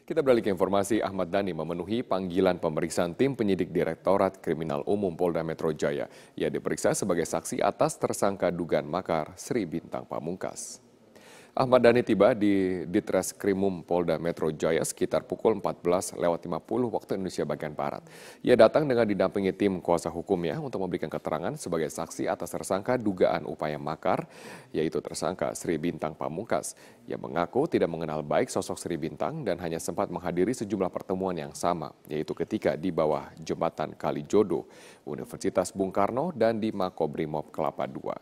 Kita beralih ke informasi, Ahmad Dhani memenuhi panggilan pemeriksaan tim penyidik Direktorat Kriminal Umum Polda Metro Jaya. Ia diperiksa sebagai saksi atas tersangka dugaan makar Sri Bintang Pamungkas. Ahmad Dhani tiba di Ditreskrimum Polda Metro Jaya sekitar pukul 14.50 waktu Indonesia bagian Barat. Ia datang dengan didampingi tim kuasa hukumnya untuk memberikan keterangan sebagai saksi atas tersangka dugaan upaya makar, yaitu tersangka Sri Bintang Pamungkas. Ia mengaku tidak mengenal baik sosok Sri Bintang dan hanya sempat menghadiri sejumlah pertemuan yang sama, yaitu ketika di bawah jembatan Kalijodo, Universitas Bung Karno, dan di Makobrimob Kelapa II.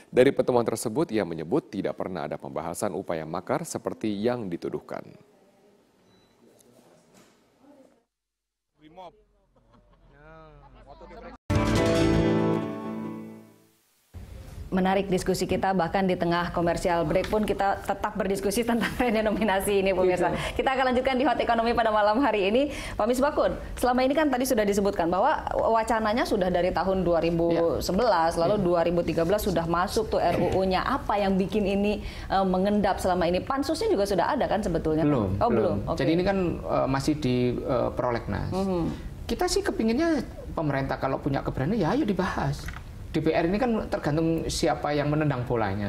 Dari pertemuan tersebut, ia menyebut tidak pernah ada pembahasan upaya makar seperti yang dituduhkan. Menarik diskusi kita, bahkan di tengah komersial break pun kita tetap berdiskusi tentang redenominasi ini, pemirsa. Kita akan lanjutkan di Hot Ekonomi pada malam hari ini. Pak Misbakun, selama ini kan tadi sudah disebutkan bahwa wacananya sudah dari tahun 2011, lalu 2013 sudah masuk tuh RUU-nya. Apa yang bikin ini mengendap selama ini? Pansusnya juga sudah ada kan sebetulnya? Belum. Oh, belum. Okay. Jadi ini kan masih di prolegnas. Kita sih kepinginnya pemerintah kalau punya keberanian, ya ayo dibahas. DPR ini kan tergantung siapa yang menendang bolanya.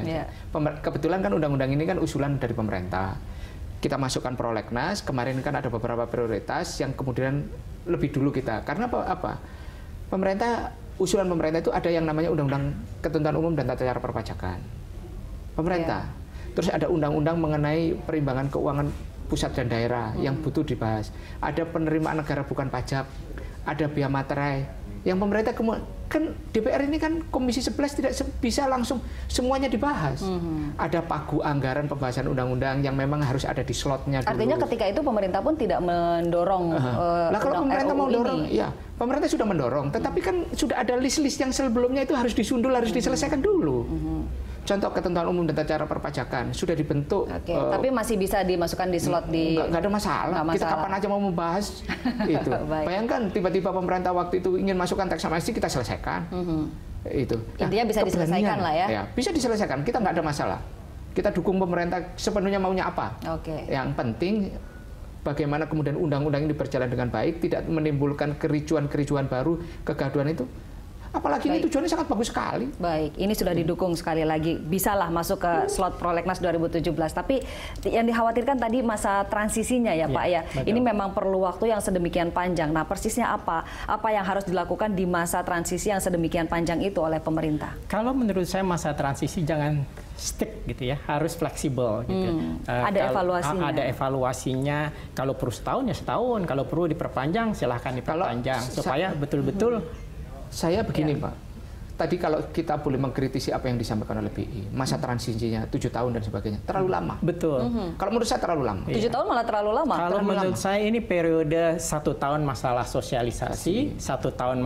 Kebetulan kan undang-undang ini kan usulan dari pemerintah. Kita masukkan prolegnas, kemarin kan ada beberapa prioritas yang kemudian lebih dulu kita. Karena apa? Usulan pemerintah itu ada yang namanya Undang-Undang Ketentuan Umum dan Tata Cara Perpajakan. Pemerintah. Terus ada undang-undang mengenai perimbangan keuangan pusat dan daerah yang butuh dibahas. Ada penerimaan negara bukan pajak, ada biaya materai. Yang pemerintah kan DPR ini kan Komisi 11 tidak bisa langsung semuanya dibahas. Ada pagu anggaran pembahasan undang-undang yang memang harus ada di slotnya dulu. Artinya ketika itu pemerintah pun tidak mendorong Nah, kalau pemerintah RUU mau dorong, ini. ya pemerintah sudah mendorong, tetapi kan sudah ada list-list yang sebelumnya itu harus disundul, harus diselesaikan dulu. Contoh ketentuan umum dan tata cara perpajakan sudah dibentuk. Tapi masih bisa dimasukkan di slot di. Nggak ada masalah. Kita kapan aja mau membahas itu. Bayangkan tiba-tiba pemerintah waktu itu ingin masukkan teks amnesti, kita selesaikan. Itu. Intinya bisa diselesaikan lah ya. Bisa diselesaikan. Kita nggak ada masalah. Kita dukung pemerintah sepenuhnya maunya apa. Yang penting bagaimana kemudian undang-undang ini berjalan dengan baik, tidak menimbulkan kericuan-kericuan baru, kegaduhan itu. Apalagi ini tujuannya sangat bagus sekali. Baik, ini sudah didukung sekali lagi. Bisalah masuk ke slot prolegnas 2017. Tapi yang dikhawatirkan tadi masa transisinya ya Pak ya. Betul. Ini memang perlu waktu yang sedemikian panjang. Nah persisnya apa? Apa yang harus dilakukan di masa transisi yang sedemikian panjang itu oleh pemerintah? Kalau menurut saya masa transisi jangan stick gitu ya, harus fleksibel gitu. Ada evaluasinya. Ada evaluasinya. Kalau perlu setahun ya setahun. Kalau perlu diperpanjang silahkan diperpanjang supaya betul-betul. Saya begini Pak, tadi kalau kita boleh mengkritisi apa yang disampaikan oleh BI, masa transisinya 7 tahun dan sebagainya, terlalu lama. Betul. Kalau menurut saya terlalu lama. 7 tahun malah terlalu lama. Kalau menurut saya ini periode 1 tahun masalah sosialisasi, 1 tahun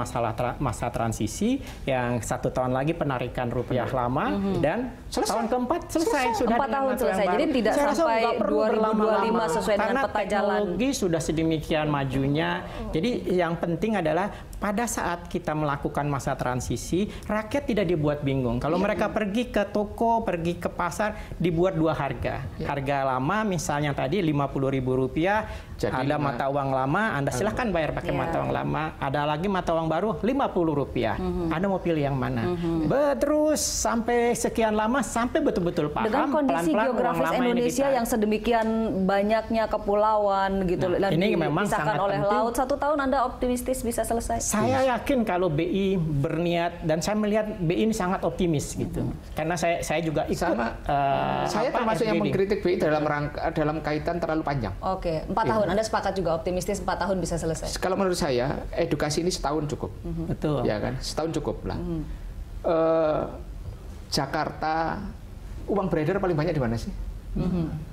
masa transisi, yang 1 tahun lagi penarikan rupiah lama, dan tahun keempat selesai. Sudah 4 tahun selesai. Jadi tidak sampai 2025 sesuai dengan peta jalan. Teknologi sudah sedemikian majunya. Jadi yang penting adalah pada saat kita melakukan masa transisi, rakyat tidak dibuat bingung. Kalau mereka pergi ke toko, pergi ke pasar, dibuat 2 harga. Harga lama misalnya tadi Rp50.000, ada mata uang lama, Anda silahkan bayar pakai mata uang lama. Ada lagi mata uang baru Rp50. Anda mau pilih yang mana? Terus sampai sekian lama, sampai betul-betul paham. Dengan kondisi geografis Indonesia yang sedemikian banyaknya kepulauan gitu, dan ini memang dipisahkan oleh penting. laut, 1 tahun Anda optimistis bisa selesai? Saya yakin kalau BI berniat, dan saya melihat BI ini sangat optimis gitu. Karena saya juga ikut. Saya termasuk yang mengkritik BI dalam kaitan terlalu panjang. 4 tahun. Anda sepakat juga optimistis 4 tahun bisa selesai? Kalau menurut saya, edukasi ini setahun cukup. Betul. Ya kan? Setahun cukup lah. Jakarta, uang beredar paling banyak di mana sih?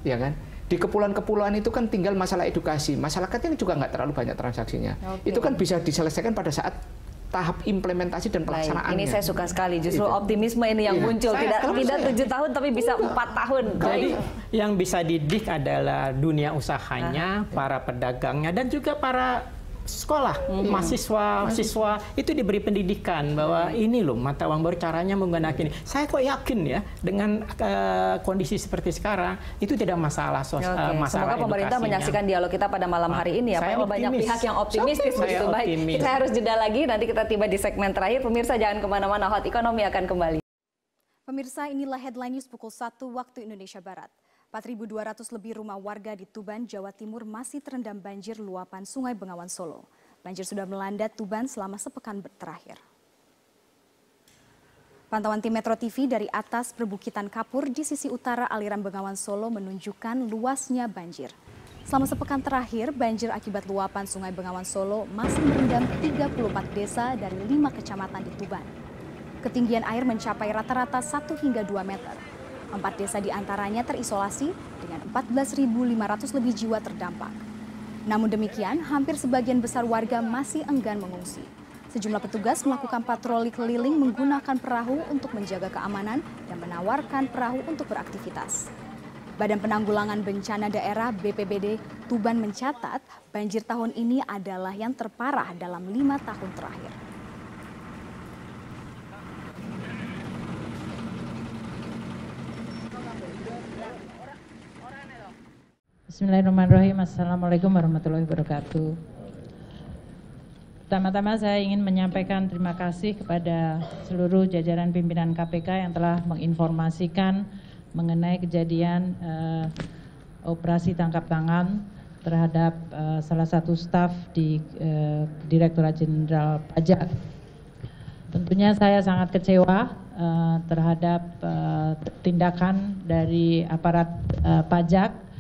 Ya kan? Di kepulauan-kepulauan itu kan tinggal masalah edukasi. Masyarakatnya juga nggak terlalu banyak transaksinya. Itu kan bisa diselesaikan pada saat tahap implementasi dan pelaksanaannya. Ini saya suka sekali, justru optimisme ini yang muncul. Tidak 7 tahun, tapi bisa 4 tahun. Jadi yang bisa didik adalah dunia usahanya, para pedagangnya, dan juga para sekolah, mahasiswa, siswa itu diberi pendidikan bahwa ini loh mata uang baru caranya menggunakan ini. Saya kok yakin ya dengan kondisi seperti sekarang itu tidak masalah masalah Semoga pemerintah menyaksikan dialog kita pada malam hari ini ya. Saya Pak, banyak pihak yang optimistis begitu. Baik, kita harus jeda lagi. Nanti kita tiba di segmen terakhir. Pemirsa jangan kemana-mana. Hot Ekonomi akan kembali. Pemirsa, inilah headline news pukul 1 waktu Indonesia Barat. 4.200 lebih rumah warga di Tuban, Jawa Timur masih terendam banjir luapan Sungai Bengawan Solo. Banjir sudah melanda Tuban selama sepekan terakhir. Pantauan tim Metro TV dari atas perbukitan Kapur di sisi utara aliran Bengawan Solo menunjukkan luasnya banjir. Selama sepekan terakhir, banjir akibat luapan Sungai Bengawan Solo masih merendam 34 desa dari 5 kecamatan di Tuban. Ketinggian air mencapai rata-rata 1 hingga 2 meter. 4 desa di antaranya terisolasi dengan 14.500 lebih jiwa terdampak. Namun demikian, hampir sebagian besar warga masih enggan mengungsi. Sejumlah petugas melakukan patroli keliling menggunakan perahu untuk menjaga keamanan dan menawarkan perahu untuk beraktivitas. Badan Penanggulangan Bencana Daerah BPBD Tuban mencatat banjir tahun ini adalah yang terparah dalam 5 tahun terakhir. Bismillahirrahmanirrahim. Assalamualaikum warahmatullahi wabarakatuh. Pertama-tama saya ingin menyampaikan terima kasih kepada seluruh jajaran pimpinan KPK yang telah menginformasikan mengenai kejadian operasi tangkap tangan terhadap salah satu staf di Direktorat Jenderal Pajak. Tentunya saya sangat kecewa terhadap tindakan dari aparat pajak,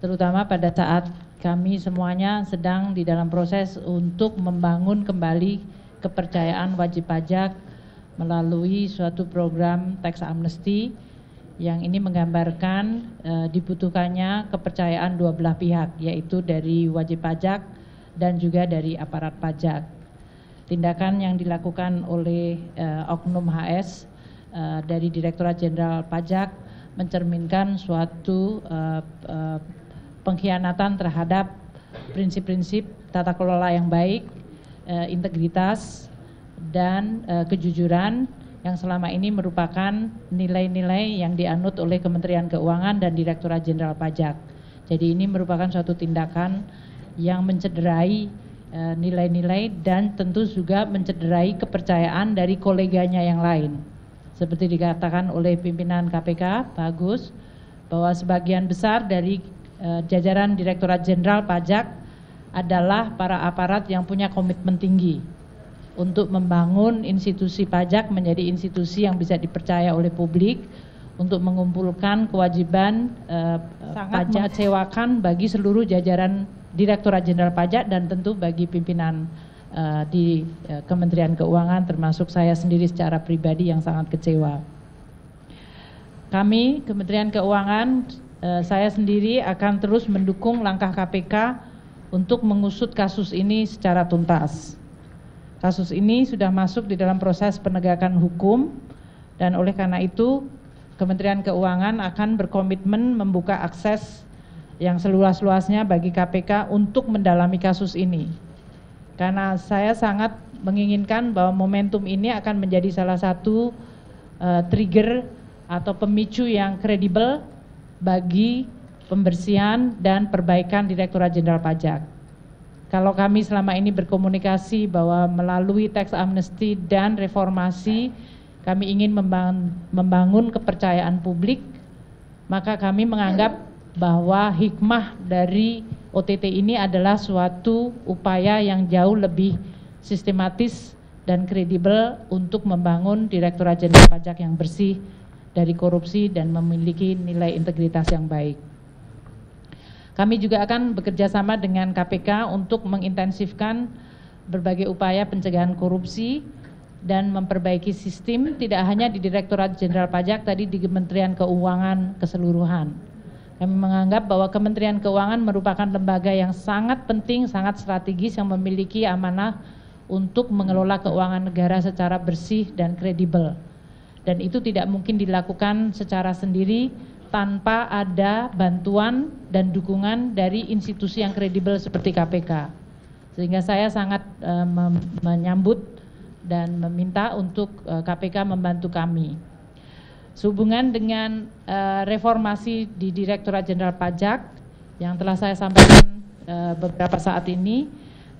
terutama pada saat kami semuanya sedang di dalam proses untuk membangun kembali kepercayaan wajib pajak melalui suatu program tax amnesty yang ini menggambarkan dibutuhkannya kepercayaan dua belah pihak, yaitu dari wajib pajak dan juga dari aparat pajak. Tindakan yang dilakukan oleh Oknum HS dari Direktorat Jenderal Pajak mencerminkan suatu pengkhianatan terhadap prinsip-prinsip tata kelola yang baik, integritas, dan kejujuran yang selama ini merupakan nilai-nilai yang dianut oleh Kementerian Keuangan dan Direktorat Jenderal Pajak. Jadi ini merupakan suatu tindakan yang mencederai nilai-nilai dan tentu juga mencederai kepercayaan dari koleganya yang lain. Seperti dikatakan oleh pimpinan KPK, Pak Agus, bahwa sebagian besar dari jajaran Direktorat Jenderal Pajak adalah para aparat yang punya komitmen tinggi untuk membangun institusi pajak menjadi institusi yang bisa dipercaya oleh publik, untuk mengumpulkan kewajiban pajak, mengecewakan bagi seluruh jajaran Direktorat Jenderal Pajak dan tentu bagi pimpinan di Kementerian Keuangan, termasuk saya sendiri secara pribadi yang sangat kecewa. Kami Kementerian Keuangan, saya sendiri akan terus mendukung langkah KPK untuk mengusut kasus ini secara tuntas. Kasus ini sudah masuk di dalam proses penegakan hukum dan oleh karena itu Kementerian Keuangan akan berkomitmen membuka akses yang seluas-luasnya bagi KPK untuk mendalami kasus ini. Karena saya sangat menginginkan bahwa momentum ini akan menjadi salah satu trigger atau pemicu yang kredibel bagi pembersihan dan perbaikan Direktorat Jenderal Pajak. Kalau kami selama ini berkomunikasi bahwa melalui tax amnesty dan reformasi kami ingin membangun kepercayaan publik, maka kami menganggap bahwa hikmah dari OTT ini adalah suatu upaya yang jauh lebih sistematis dan kredibel untuk membangun Direktorat Jenderal Pajak yang bersih dari korupsi dan memiliki nilai integritas yang baik. Kami juga akan bekerja sama dengan KPK untuk mengintensifkan berbagai upaya pencegahan korupsi dan memperbaiki sistem tidak hanya di Direktorat Jenderal Pajak, tadi di Kementerian Keuangan keseluruhan. Kami menganggap bahwa Kementerian Keuangan merupakan lembaga yang sangat penting, sangat strategis yang memiliki amanah untuk mengelola keuangan negara secara bersih dan kredibel. Dan itu tidak mungkin dilakukan secara sendiri tanpa ada bantuan dan dukungan dari institusi yang kredibel seperti KPK. Sehingga saya sangat menyambut dan meminta untuk KPK membantu kami. Sehubungan dengan reformasi di Direktorat Jenderal Pajak yang telah saya sampaikan beberapa saat ini,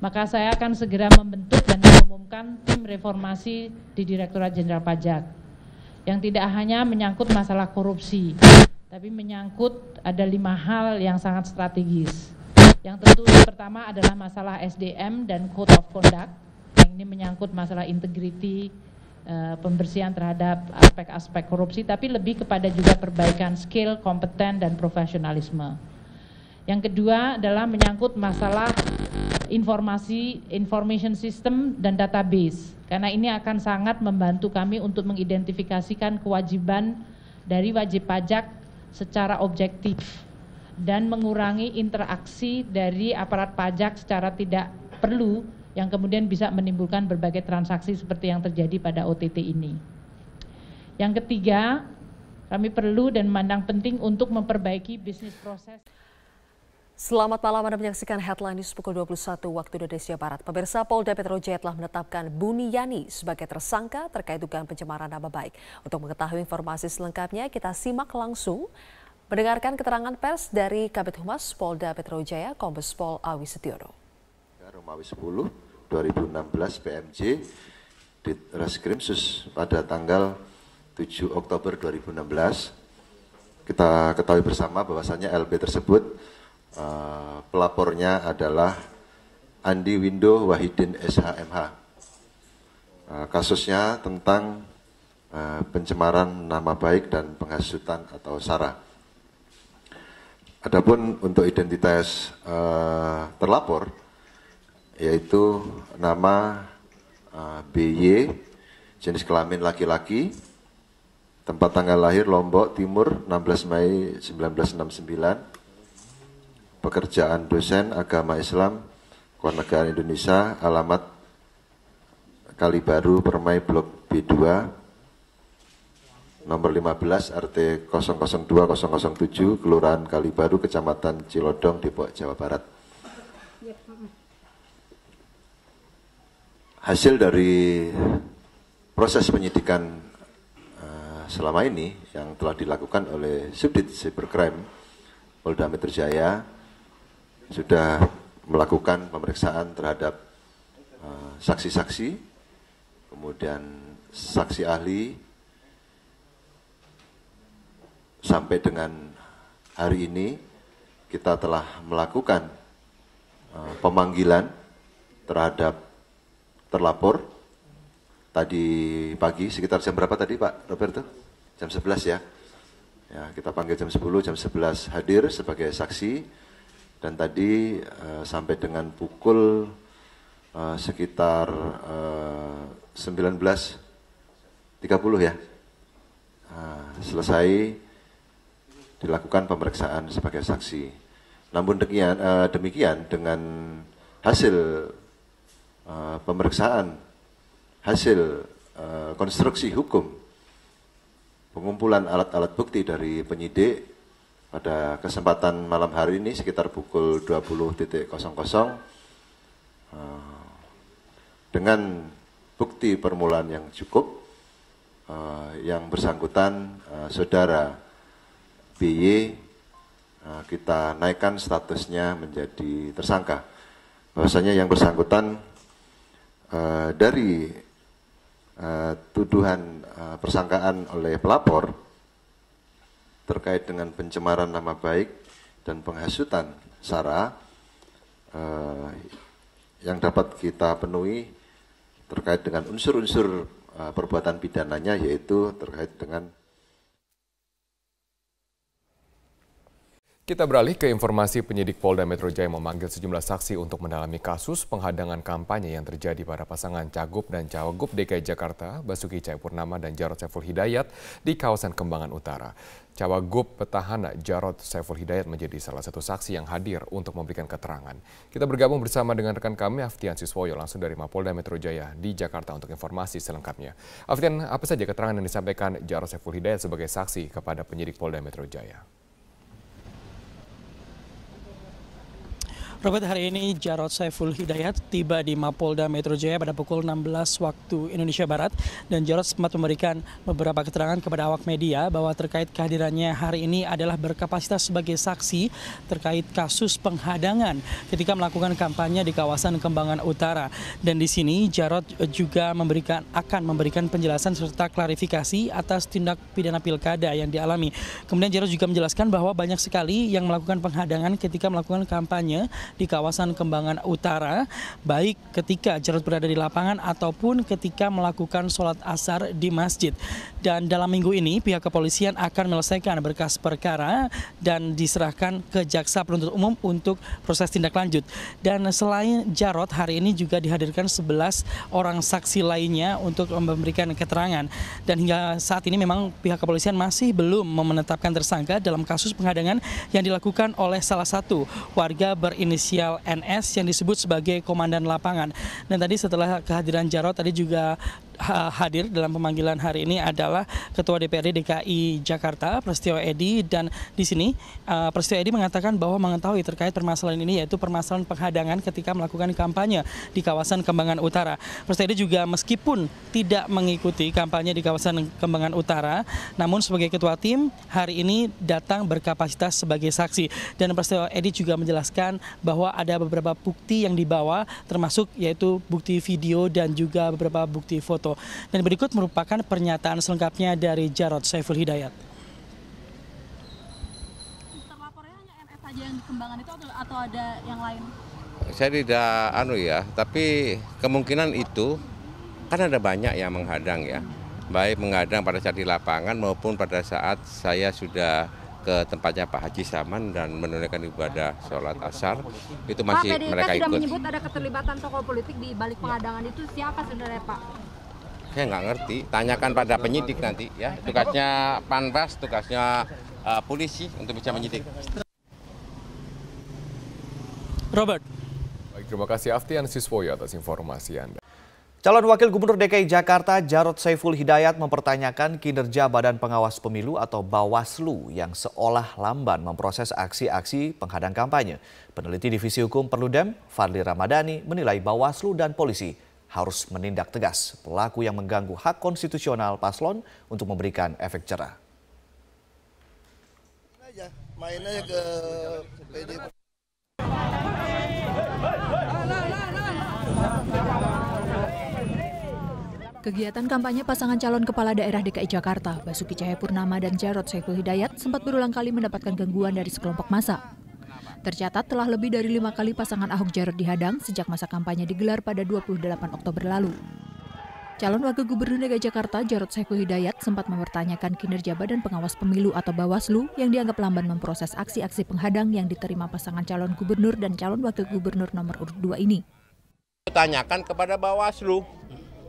maka saya akan segera membentuk dan mengumumkan tim reformasi di Direktorat Jenderal Pajak yang tidak hanya menyangkut masalah korupsi, tapi menyangkut ada 5 hal yang sangat strategis. Yang tentu pertama adalah masalah SDM dan Code of Conduct, yang ini menyangkut masalah integriti, pembersihan terhadap aspek-aspek korupsi, tapi lebih kepada juga perbaikan skill, kompeten, dan profesionalisme. Yang kedua adalah menyangkut masalah information system dan database, karena ini akan sangat membantu kami untuk mengidentifikasikan kewajiban dari wajib pajak secara objektif dan mengurangi interaksi dari aparat pajak secara tidak perlu yang kemudian bisa menimbulkan berbagai transaksi seperti yang terjadi pada OTT ini. Yang ketiga, kami perlu dan memandang penting untuk memperbaiki bisnis proses. Selamat malam, Anda menyaksikan Headline News pukul 21 waktu Indonesia Barat. Pemirsa, Polda Metro Jaya telah menetapkan Buniyani sebagai tersangka terkait dugaan pencemaran nama baik. Untuk mengetahui informasi selengkapnya, kita simak langsung mendengarkan keterangan pers dari Kabid Humas Polda Metro Jaya, Kombes Pol Awi Setiono. Romawi 10 2016 PMJ di Reskrim Sus pada tanggal 7 Oktober 2016. Kita ketahui bersama bahwasannya LB tersebut pelapornya adalah Andi Windo Wahidin SHMH. Kasusnya tentang pencemaran nama baik dan penghasutan atau SARA. Adapun untuk identitas terlapor, yaitu nama BY, jenis kelamin laki-laki, tempat tanggal lahir Lombok Timur 16 Mei 1969, pekerjaan dosen agama Islam Kewarganegaraan Indonesia, alamat Kalibaru Permai Blok B2, nomor 15 RT 002007, Kelurahan Kalibaru, Kecamatan Cilodong, Depok, Jawa Barat. Hasil dari proses penyidikan selama ini yang telah dilakukan oleh Subdit Cybercrime Polda Metro Jaya sudah melakukan pemeriksaan terhadap saksi-saksi, kemudian saksi ahli, sampai dengan hari ini kita telah melakukan pemanggilan terhadap terlapor. Tadi pagi sekitar jam berapa tadi Pak Roberto? Jam 11 ya. Ya, kita panggil jam 10, jam 11 hadir sebagai saksi. Dan tadi sampai dengan pukul sekitar 19.30 ya, selesai dilakukan pemeriksaan sebagai saksi. Namun demikian dengan hasil pemeriksaan, hasil konstruksi hukum, pengumpulan alat-alat bukti dari penyidik pada kesempatan malam hari ini sekitar pukul 20.00 dengan bukti permulaan yang cukup, yang bersangkutan saudara BY kita naikkan statusnya menjadi tersangka. Bahwasanya yang bersangkutan dari tuduhan persangkaan oleh pelapor terkait dengan pencemaran nama baik dan penghasutan SARA yang dapat kita penuhi terkait dengan unsur-unsur perbuatan pidananya, yaitu terkait dengan. Kita beralih ke informasi. Penyidik Polda Metro Jaya memanggil sejumlah saksi untuk mendalami kasus penghadangan kampanye yang terjadi pada pasangan Cagup dan Cawagup DKI Jakarta, Basuki Cahayapurnama dan Jarod Saiful Hidayat di kawasan Kembangan Utara. Cawagup petahana Jarod Saiful Hidayat menjadi salah satu saksi yang hadir untuk memberikan keterangan. Kita bergabung bersama dengan rekan kami Aftian Siswoyo langsung dari Mapolda Metro Jaya di Jakarta untuk informasi selengkapnya. Aftian, apa saja keterangan yang disampaikan Jarod Saiful Hidayat sebagai saksi kepada penyidik Polda Metro Jaya? Robert, hari ini Jarod Saiful Hidayat tiba di Mapolda Metro Jaya pada pukul 16 waktu Indonesia Barat, dan Jarod sempat memberikan beberapa keterangan kepada awak media bahwa terkait kehadirannya hari ini adalah berkapasitas sebagai saksi terkait kasus penghadangan ketika melakukan kampanye di kawasan Kembangan Utara. Dan di sini Jarod juga akan memberikan penjelasan serta klarifikasi atas tindak pidana pilkada yang dialami. Kemudian Jarod juga menjelaskan bahwa banyak sekali yang melakukan penghadangan ketika melakukan kampanye di kawasan Kembangan Utara, baik ketika Jarod berada di lapangan ataupun ketika melakukan sholat asar di masjid. Dan dalam minggu ini pihak kepolisian akan menyelesaikan berkas perkara dan diserahkan ke jaksa penuntut umum untuk proses tindak lanjut. Dan selain Jarod, hari ini juga dihadirkan 11 orang saksi lainnya untuk memberikan keterangan. Dan hingga saat ini memang pihak kepolisian masih belum menetapkan tersangka dalam kasus penghadangan yang dilakukan oleh salah satu warga berinisial NS yang disebut sebagai komandan lapangan. Dan tadi setelah kehadiran Jarod, tadi juga hadir dalam pemanggilan hari ini adalah Ketua DPRD DKI Jakarta, Prasetyo Edy, dan di sini Prasetyo Edy mengatakan bahwa mengetahui terkait permasalahan ini, yaitu permasalahan penghadangan ketika melakukan kampanye di kawasan Kembangan Utara. Prasetyo Edy juga meskipun tidak mengikuti kampanye di kawasan Kembangan Utara, namun sebagai ketua tim hari ini datang berkapasitas sebagai saksi. Dan Prasetyo Edy juga menjelaskan bahwa ada beberapa bukti yang dibawa, termasuk yaitu bukti video dan juga beberapa bukti foto. Dan berikut merupakan pernyataan selengkapnya dari Jarod Saiful Hidayat. Terlapornya hanya NS saja yang di Kembangan itu atau ada yang lain? Saya tidak tapi kemungkinan itu kan ada banyak yang menghadang ya. Baik menghadang pada saat di lapangan maupun pada saat saya sudah ke tempatnya Pak Haji Saman dan menunaikan ibadah sholat asar, itu masih Pak, mereka ikut. Pak, menyebut ada keterlibatan tokoh politik di balik penghadangan itu, siapa sebenarnya Pak? Saya nggak ngerti, tanyakan pada penyidik nanti ya. Tugasnya Panwas, tugasnya polisi untuk bisa menyidik. Robert. Baik, terima kasih Aftian Siswoyo atas informasi Anda. Calon Wakil Gubernur DKI Jakarta Jarod Saiful Hidayat mempertanyakan kinerja Badan Pengawas Pemilu atau Bawaslu yang seolah lamban memproses aksi-aksi penghadang kampanye. Peneliti Divisi Hukum Perludem, Fadli Ramadhani, menilai Bawaslu dan polisi harus menindak tegas pelaku yang mengganggu hak konstitusional paslon untuk memberikan efek jerah. Main aja ke PD. Kegiatan kampanye pasangan calon kepala daerah DKI Jakarta, Basuki Cahayapurnama dan Jarod Saiful Hidayat sempat berulang kali mendapatkan gangguan dari sekelompok massa. Tercatat telah lebih dari 5 kali pasangan Ahok Jarod dihadang sejak masa kampanye digelar pada 28 Oktober lalu. Calon Wakil Gubernur DKI Jakarta Jarod Saiful Hidayat sempat mempertanyakan kinerja Badan Pengawas Pemilu atau Bawaslu yang dianggap lamban memproses aksi-aksi penghadang yang diterima pasangan calon gubernur dan calon wakil gubernur nomor urut 2 ini. Tanyakan kepada Bawaslu.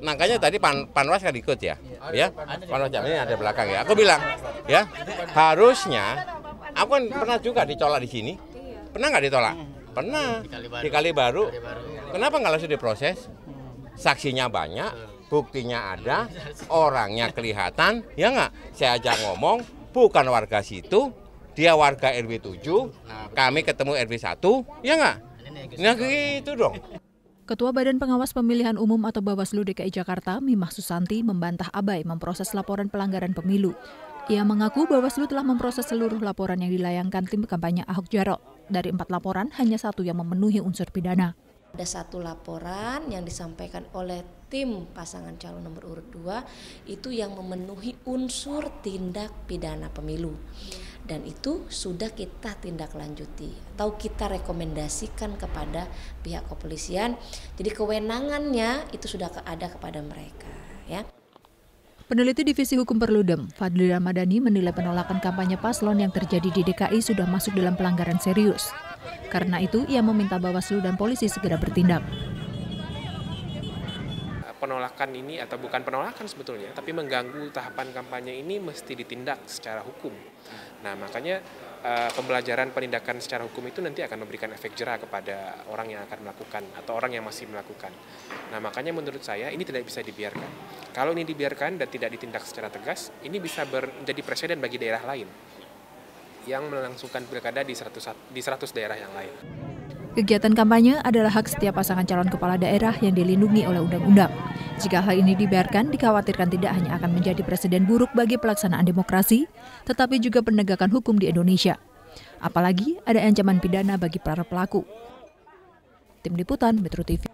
Makanya tadi Panwas kan ikut ya, Panwas ini ada belakang ya. Aku bilang, ya harusnya, aku kan pernah juga ditolak di sini. Pernah nggak ditolak? Pernah. Di Kalibaru. Kenapa nggak langsung diproses? Saksinya banyak, buktinya ada, orangnya kelihatan, ya nggak? Saya aja ngomong, bukan warga situ, dia warga RW 7, kami ketemu RW 1, ya nggak? Nah gitu dong. Ketua Badan Pengawas Pemilihan Umum atau Bawaslu DKI Jakarta, Mimah Susanti, membantah abai memproses laporan pelanggaran pemilu. Ia mengaku Bawaslu telah memproses seluruh laporan yang dilayangkan tim kampanye Ahok Jarot. Dari 4 laporan, hanya 1 yang memenuhi unsur pidana. Ada 1 laporan yang disampaikan oleh tim pasangan calon nomor urut 2 itu yang memenuhi unsur tindak pidana pemilu. Dan itu sudah kita tindak lanjuti atau kita rekomendasikan kepada pihak kepolisian. Jadi kewenangannya itu sudah ada kepada mereka, ya. Peneliti Divisi Hukum Perludem, Fadli Ramadhani, menilai penolakan kampanye paslon yang terjadi di DKI sudah masuk dalam pelanggaran serius. Karena itu, ia meminta Bawaslu dan polisi segera bertindak. Penolakan ini atau bukan penolakan sebetulnya, tapi mengganggu tahapan kampanye ini mesti ditindak secara hukum. Nah, makanya pembelajaran penindakan secara hukum itu nanti akan memberikan efek jerah kepada orang yang akan melakukan atau orang yang masih melakukan. Nah, makanya menurut saya ini tidak bisa dibiarkan. Kalau ini dibiarkan dan tidak ditindak secara tegas, ini bisa menjadi presiden bagi daerah lain yang melangsungkan pilkada di 100 daerah yang lain. Kegiatan kampanye adalah hak setiap pasangan calon kepala daerah yang dilindungi oleh undang-undang. Jika hal ini dibiarkan, dikhawatirkan tidak hanya akan menjadi presiden buruk bagi pelaksanaan demokrasi, tetapi juga penegakan hukum di Indonesia. Apalagi ada ancaman pidana bagi para pelaku. Tim Liputan Metro TV.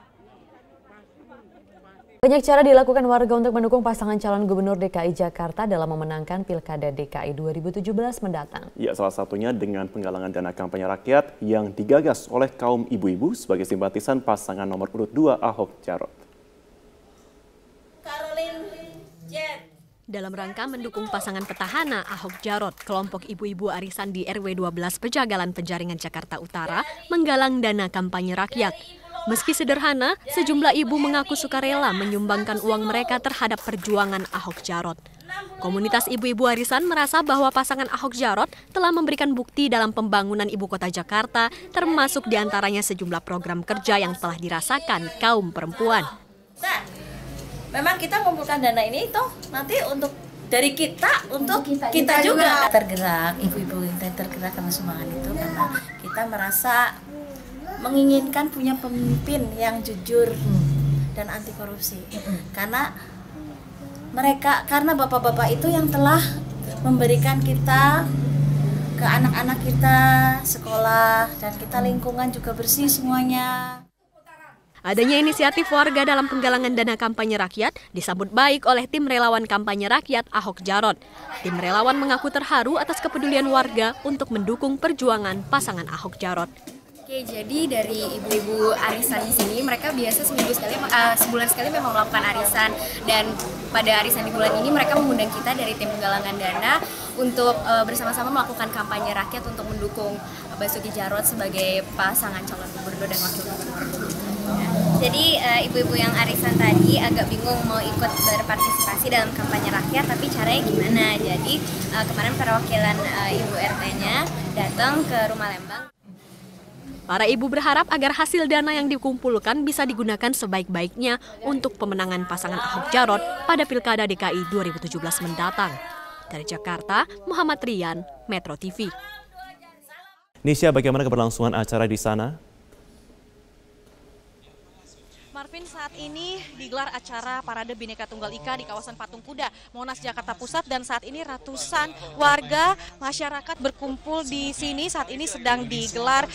Banyak cara dilakukan warga untuk mendukung pasangan calon gubernur DKI Jakarta dalam memenangkan Pilkada DKI 2017 mendatang. Ya, salah satunya dengan penggalangan dana kampanye rakyat yang digagas oleh kaum ibu-ibu sebagai simpatisan pasangan nomor urut 2 Ahok Jarot. Dalam rangka mendukung pasangan petahana Ahok Jarot, kelompok ibu-ibu arisan di RW 12 Pejagalan Penjaringan Jakarta Utara menggalang dana kampanye rakyat. Meski sederhana, sejumlah ibu mengaku sukarela menyumbangkan uang mereka terhadap perjuangan Ahok Jarot. Komunitas ibu-ibu arisan merasa bahwa pasangan Ahok Jarot telah memberikan bukti dalam pembangunan ibu kota Jakarta, termasuk diantaranya sejumlah program kerja yang telah dirasakan kaum perempuan. Nah, memang kita mengumpulkan dana ini itu nanti untuk dari kita untuk kita juga tergerak, ibu-ibu kita tergerak karena sumbangan itu karena kita merasa menginginkan punya pemimpin yang jujur dan anti korupsi. Karena bapak-bapak itu yang telah memberikan kita ke anak-anak kita sekolah dan kita lingkungan juga bersih semuanya. Adanya inisiatif warga dalam penggalangan dana kampanye rakyat disambut baik oleh tim relawan kampanye rakyat Ahok Jarot. Tim relawan mengaku terharu atas kepedulian warga untuk mendukung perjuangan pasangan Ahok Jarot. Oke, jadi dari ibu-ibu arisan di sini mereka biasa sebulan sekali memang melakukan arisan, dan pada arisan di bulan ini mereka mengundang kita dari tim penggalangan dana untuk bersama-sama melakukan kampanye rakyat untuk mendukung Basuki Jarot sebagai pasangan calon gubernur dan wakil gubernur. Jadi ibu-ibu yang arisan tadi agak bingung mau ikut berpartisipasi dalam kampanye rakyat, tapi caranya gimana? Jadi kemarin perwakilan ibu RT-nya datang ke Rumah Lembang. Para ibu berharap agar hasil dana yang dikumpulkan bisa digunakan sebaik-baiknya untuk pemenangan pasangan Ahok Jarot pada Pilkada DKI 2017 mendatang. Dari Jakarta, Muhammad Rian, Metro TV. Nisha, bagaimana keberlangsungan acara di sana? Marvin, saat ini digelar acara Parade Bhinneka Tunggal Ika di kawasan Patung Kuda, Monas, Jakarta Pusat, dan saat ini ratusan warga masyarakat berkumpul di sini. Saat ini sedang digelar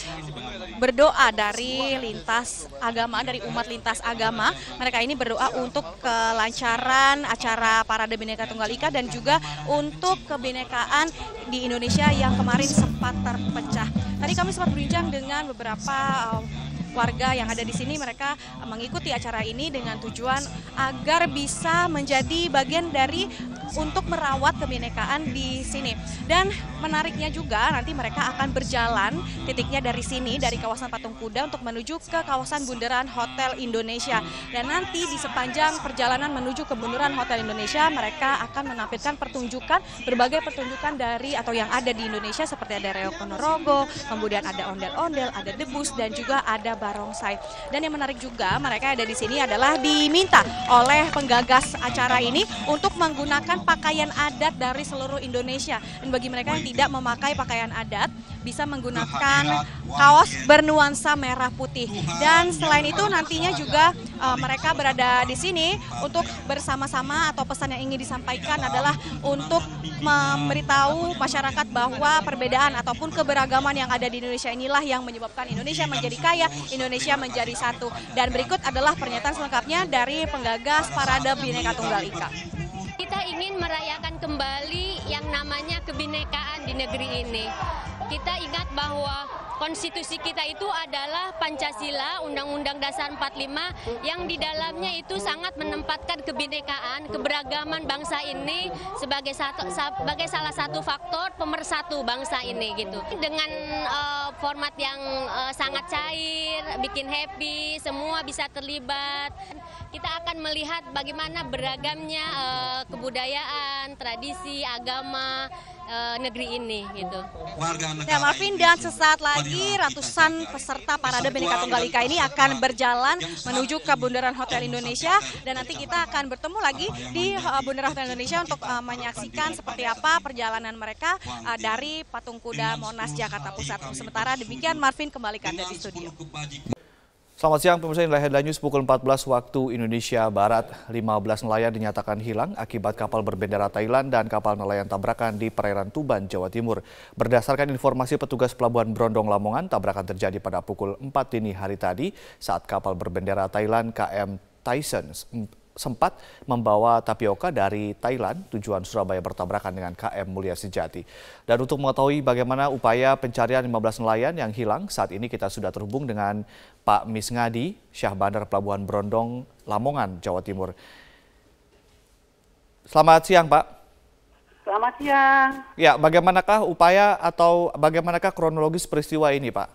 berdoa dari lintas agama, dari umat lintas agama. Mereka ini berdoa untuk kelancaran acara Parade Bhinneka Tunggal Ika dan juga untuk kebinekaan di Indonesia yang kemarin sempat terpecah. Tadi kami sempat berbincang dengan beberapa warga yang ada di sini. Mereka mengikuti acara ini dengan tujuan agar bisa menjadi bagian dari untuk merawat kebinekaan di sini. Dan menariknya juga nanti mereka akan berjalan titiknya dari sini, dari kawasan Patung Kuda untuk menuju ke kawasan Bundaran Hotel Indonesia. Dan nanti di sepanjang perjalanan menuju ke Bundaran Hotel Indonesia mereka akan menampilkan pertunjukan, berbagai pertunjukan dari atau yang ada di Indonesia seperti ada Reok Ponorogo, kemudian ada ondel-ondel, ada debus, dan juga ada barongsai. Dan yang menarik juga mereka ada di sini adalah diminta oleh penggagas acara ini untuk menggunakan pakaian adat dari seluruh Indonesia. Dan bagi mereka yang tidak memakai pakaian adat bisa menggunakan kaos bernuansa merah putih. Dan selain itu nantinya juga mereka berada di sini untuk bersama-sama, atau pesan yang ingin disampaikan adalah untuk memberitahu masyarakat bahwa perbedaan ataupun keberagaman yang ada di Indonesia inilah yang menyebabkan Indonesia menjadi kaya, Indonesia menjadi satu. Dan berikut adalah pernyataan selengkapnya dari penggagas Parade Bhinneka Tunggal Ika. Kita ingin merayakan kembali yang namanya kebinekaan di negeri ini. Kita ingat bahwa konstitusi kita itu adalah Pancasila, Undang-Undang Dasar 45, yang di dalamnya itu sangat menempatkan kebinekaan, keberagaman bangsa ini sebagai salah satu faktor pemersatu bangsa ini gitu. Dengan format yang sangat cair, bikin happy, semua bisa terlibat. Kita akan melihat bagaimana beragamnya kebudayaan, tradisi, agama negeri ini gitu. Ya Marvin, dan sesaat lagi ratusan peserta Parade Bhinneka Tunggal Ika ini akan berjalan menuju ke Bundaran Hotel Indonesia, dan nanti kita akan bertemu lagi di Bundaran Hotel Indonesia untuk menyaksikan seperti apa perjalanan mereka dari Patung Kuda Monas Jakarta Pusat. Sementara demikian, Marvin, kembali ke Anda di studio. Selamat siang pemirsa, inilah Headline News pukul 14 waktu Indonesia Barat. 15 nelayan dinyatakan hilang akibat kapal berbendera Thailand dan kapal nelayan tabrakan di perairan Tuban, Jawa Timur. Berdasarkan informasi petugas Pelabuhan Brondong Lamongan, tabrakan terjadi pada pukul 4 dini hari tadi saat kapal berbendera Thailand KM Tyson sempat membawa tapioka dari Thailand tujuan Surabaya bertabrakan dengan KM Mulia Sejati. Dan untuk mengetahui bagaimana upaya pencarian 15 nelayan yang hilang, saat ini kita sudah terhubung dengan Pak Misngadi, Syah Bandar Pelabuhan Brondong, Lamongan, Jawa Timur. Selamat siang, Pak. Selamat siang. Ya, bagaimanakah upaya atau bagaimanakah kronologis peristiwa ini, Pak?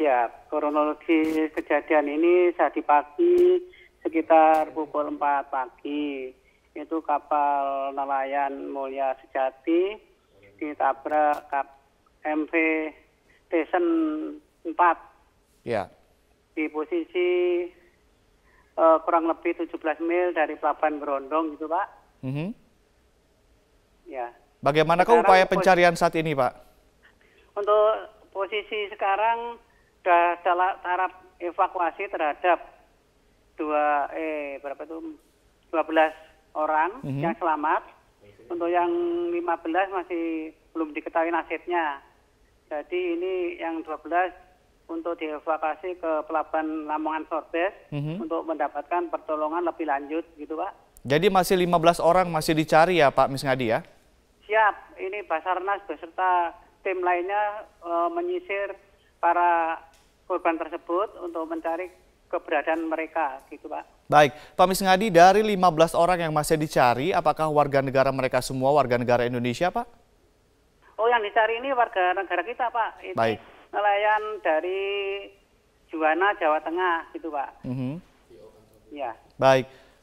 Siap. Kronologi kejadian ini tadi pagi sekitar pukul 4 pagi. Itu kapal nelayan Mulia Sejati ditabrak MV Tyson 4. Ya. Di posisi kurang lebih 17 mil dari Pelabuhan Brondong gitu, Pak. Ya. Bagaimanakah upaya pencarian saat ini, Pak? Untuk posisi sekarang sudah dalam tahap evakuasi terhadap 12 orang yang selamat. Untuk yang 15 masih belum diketahui nasibnya. Jadi ini yang 12 untuk dievakuasi ke Pelabuhan Lamongan Sorbes untuk mendapatkan pertolongan lebih lanjut gitu, Pak. Jadi masih 15 orang masih dicari ya, Pak Misngadi ya? Siap, ini Basarnas beserta tim lainnya menyisir para korban tersebut untuk mencari keberadaan mereka gitu, Pak. Baik, Pak Misngadi, dari 15 orang yang masih dicari, apakah warga negara mereka semua warga negara Indonesia, Pak? Oh, yang dicari ini warga negara kita, Pak. Ini baik. Nelayan dari Juwana, Jawa Tengah gitu, Pak. Ya.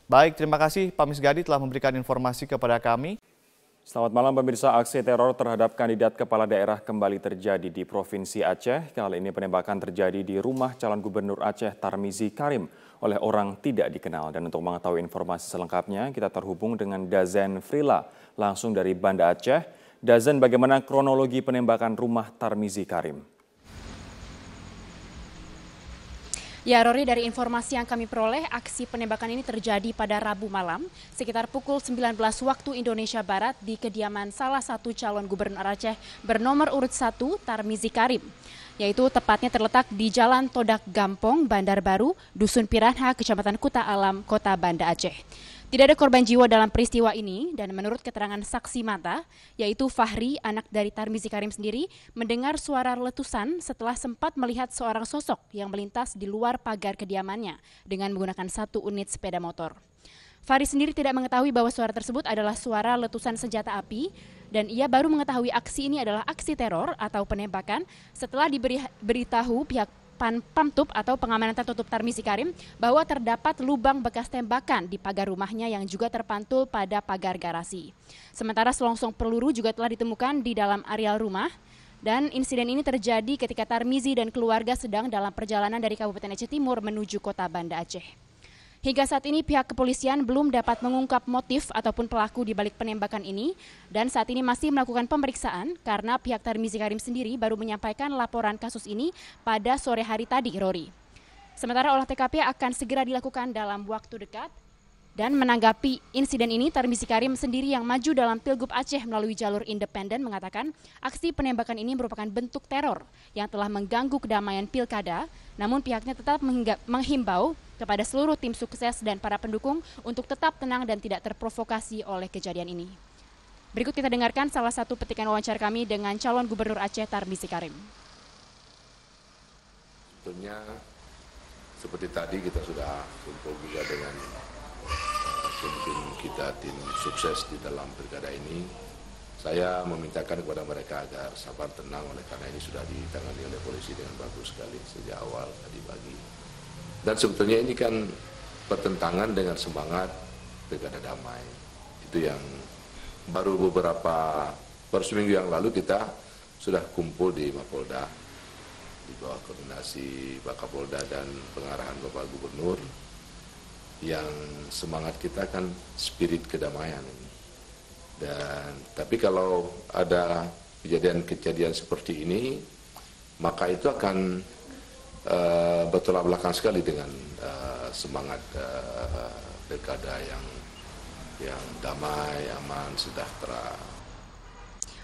Baik, terima kasih Pak Misngadi telah memberikan informasi kepada kami. Selamat malam pemirsa, aksi teror terhadap kandidat kepala daerah kembali terjadi di Provinsi Aceh. Kali ini penembakan terjadi di rumah calon gubernur Aceh Tarmizi Karim oleh orang tidak dikenal. Dan untuk mengetahui informasi selengkapnya, kita terhubung dengan Dazen Frila langsung dari Banda Aceh. Dazen, bagaimana kronologi penembakan rumah Tarmizi Karim? Ya, Rory, dari informasi yang kami peroleh, aksi penembakan ini terjadi pada Rabu malam sekitar pukul 19 waktu Indonesia Barat di kediaman salah satu calon gubernur Aceh bernomor urut 1 Tarmizi Karim, yaitu tepatnya terletak di Jalan Todak Gampong, Bandar Baru, Dusun Piranha, Kecamatan Kuta Alam, Kota Banda Aceh. Tidak ada korban jiwa dalam peristiwa ini, dan menurut keterangan saksi mata, yaitu Fahri, anak dari Tarmizi Karim sendiri, mendengar suara letusan setelah sempat melihat seorang sosok yang melintas di luar pagar kediamannya dengan menggunakan 1 unit sepeda motor. Fahri sendiri tidak mengetahui bahwa suara tersebut adalah suara letusan senjata api, dan ia baru mengetahui aksi ini adalah aksi teror atau penembakan setelah diberitahu pihak Pamtup atau pengamanan tertutup Tarmizi Karim bahwa terdapat lubang bekas tembakan di pagar rumahnya yang juga terpantul pada pagar garasi. Sementara selongsong peluru juga telah ditemukan di dalam areal rumah, dan insiden ini terjadi ketika Tarmizi dan keluarga sedang dalam perjalanan dari Kabupaten Aceh Timur menuju Kota Banda Aceh. Hingga saat ini pihak kepolisian belum dapat mengungkap motif ataupun pelaku di balik penembakan ini, dan saat ini masih melakukan pemeriksaan karena pihak Tarmizi Karim sendiri baru menyampaikan laporan kasus ini pada sore hari tadi, Rory. Sementara olah TKP akan segera dilakukan dalam waktu dekat. Dan menanggapi insiden ini, Tarmizi Karim sendiri yang maju dalam Pilgub Aceh melalui jalur independen mengatakan aksi penembakan ini merupakan bentuk teror yang telah mengganggu kedamaian pilkada, namun pihaknya tetap menghimbau kepada seluruh tim sukses dan para pendukung untuk tetap tenang dan tidak terprovokasi oleh kejadian ini. Berikut kita dengarkan salah satu petikan wawancara kami dengan calon gubernur Aceh Tarmizi Karim. Tentunya seperti tadi kita sudah kumpul juga dengan tim kita, tim sukses di dalam pilkada ini. Saya memintakan kepada mereka agar sabar, tenang, oleh karena ini sudah ditangani oleh polisi dengan bagus sekali sejak awal tadi pagi. Dan sebetulnya ini kan bertentangan dengan semangat pilkada damai. Itu yang baru seminggu yang lalu kita sudah kumpul di Mapolda di bawah koordinasi Pak Kapolda dan pengarahan Bapak Gubernur. Yang semangat kita kan spirit kedamaian ini. Tapi kalau ada kejadian-kejadian seperti ini, maka itu akan bertolak belakang sekali dengan semangat pilkada yang damai, aman, sejahtera.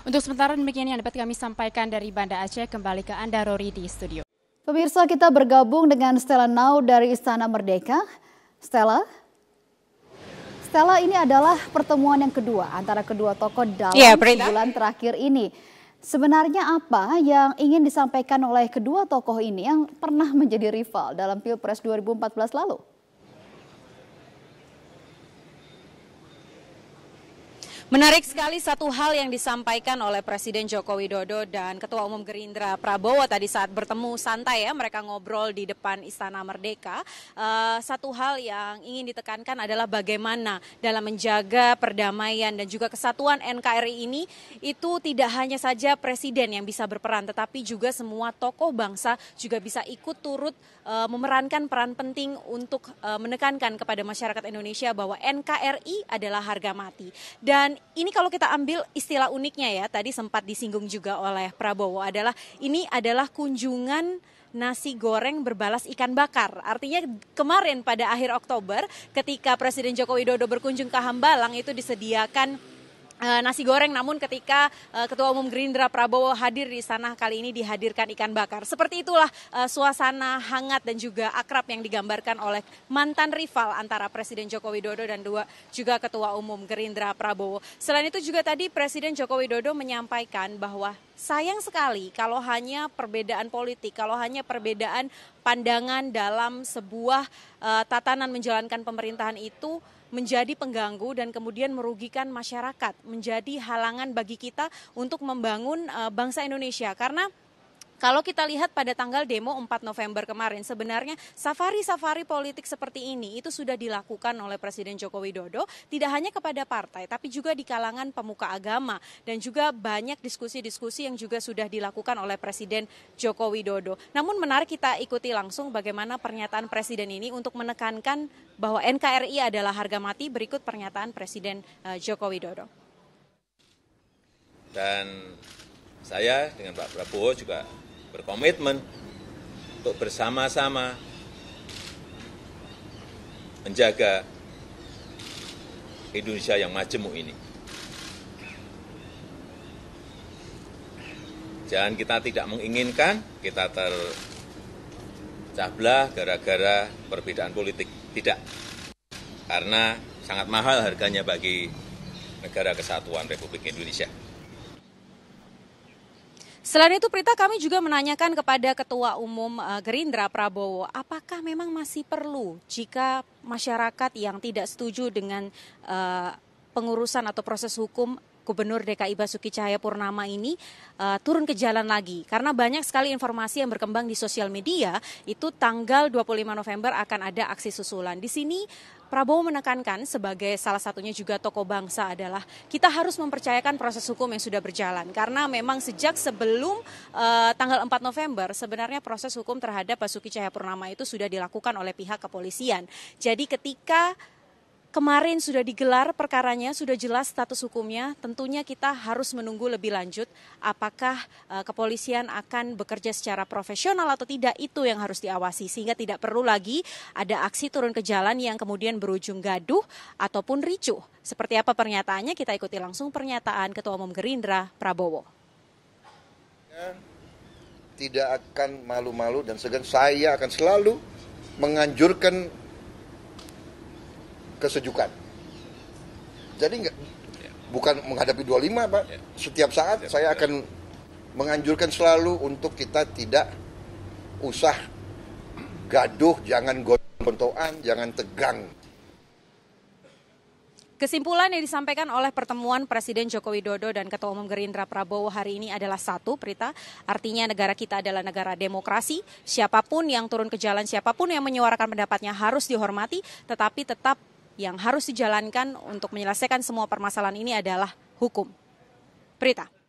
Untuk sementara demikian yang dapat kami sampaikan dari Banda Aceh. Kembali ke Anda, Rory, di studio. Pemirsa, kita bergabung dengan Stella Nau dari Istana Merdeka. Stella, ini adalah pertemuan yang kedua antara kedua tokoh dalam sebulan terakhir ini. Sebenarnya apa yang ingin disampaikan oleh kedua tokoh ini yang pernah menjadi rival dalam Pilpres 2014 lalu? Menarik sekali satu hal yang disampaikan oleh Presiden Joko Widodo dan Ketua Umum Gerindra Prabowo tadi saat bertemu santai ya, mereka ngobrol di depan Istana Merdeka. Satu hal yang ingin ditekankan adalah bagaimana dalam menjaga perdamaian dan juga kesatuan NKRI ini itu tidak hanya saja Presiden yang bisa berperan, tetapi juga semua tokoh bangsa juga bisa ikut turut memerankan peran penting untuk menekankan kepada masyarakat Indonesia bahwa NKRI adalah harga mati. Dan ini kalau kita ambil istilah uniknya ya, tadi sempat disinggung juga oleh Prabowo, ini adalah kunjungan nasi goreng berbalas ikan bakar. Artinya kemarin pada akhir Oktober ketika Presiden Joko Widodo berkunjung ke Hambalang itu disediakan nasi goreng, namun ketika Ketua Umum Gerindra Prabowo hadir di sana, kali ini dihadirkan ikan bakar. Seperti itulah suasana hangat dan juga akrab yang digambarkan oleh mantan rival antara Presiden Joko Widodo dan juga Ketua Umum Gerindra Prabowo. Selain itu juga tadi Presiden Joko Widodo menyampaikan bahwa sayang sekali kalau hanya perbedaan politik, kalau hanya perbedaan pandangan dalam sebuah tatanan menjalankan pemerintahan itu menjadi pengganggu dan kemudian merugikan masyarakat, menjadi halangan bagi kita untuk membangun bangsa Indonesia. Karena kalau kita lihat pada tanggal demo 4 November kemarin, sebenarnya safari-safari politik seperti ini itu sudah dilakukan oleh Presiden Joko Widodo, tidak hanya kepada partai, tapi juga di kalangan pemuka agama. Dan juga banyak diskusi-diskusi yang juga sudah dilakukan oleh Presiden Joko Widodo. Namun menarik kita ikuti langsung bagaimana pernyataan Presiden ini untuk menekankan bahwa NKRI adalah harga mati. Berikut pernyataan Presiden Joko Widodo. Dan saya dengan Pak Prabowo juga berkomitmen untuk bersama-sama menjaga Indonesia yang majemuk ini. Jangan kita tidak menginginkan kita terpecah belah gara-gara perbedaan politik. Tidak. Karena sangat mahal harganya bagi negara kesatuan Republik Indonesia. Selain itu, Prita, kami juga menanyakan kepada Ketua Umum Gerindra Prabowo, apakah memang masih perlu jika masyarakat yang tidak setuju dengan pengurusan atau proses hukum Gubernur DKI Basuki Cahayapurnama ini turun ke jalan lagi. Karena banyak sekali informasi yang berkembang di sosial media, itu tanggal 25 November akan ada aksi susulan. Di sini Prabowo menekankan sebagai salah satunya juga tokoh bangsa adalah kita harus mempercayakan proses hukum yang sudah berjalan. Karena memang sejak sebelum tanggal 4 November sebenarnya proses hukum terhadap Basuki Cahayapurnama itu sudah dilakukan oleh pihak kepolisian. Jadi ketika kemarin sudah digelar perkaranya, sudah jelas status hukumnya, tentunya kita harus menunggu lebih lanjut apakah kepolisian akan bekerja secara profesional atau tidak, itu yang harus diawasi. Sehingga tidak perlu lagi ada aksi turun ke jalan yang kemudian berujung gaduh ataupun ricuh. Seperti apa pernyataannya, kita ikuti langsung pernyataan Ketua Umum Gerindra Prabowo. Tidak akan malu-malu dan segan, saya akan selalu menganjurkan kesejukan. Jadi bukan menghadapi 25, Pak. Setiap saat saya akan menganjurkan selalu untuk kita tidak usah gaduh, jangan gontok-gontokan, jangan tegang. Kesimpulan yang disampaikan oleh pertemuan Presiden Joko Widodo dan Ketua Umum Gerindra Prabowo hari ini adalah satu, Prita. Artinya negara kita adalah negara demokrasi. Siapapun yang turun ke jalan, siapapun yang menyuarakan pendapatnya harus dihormati. Tetapi tetap yang harus dijalankan untuk menyelesaikan semua permasalahan ini adalah hukum. Prita.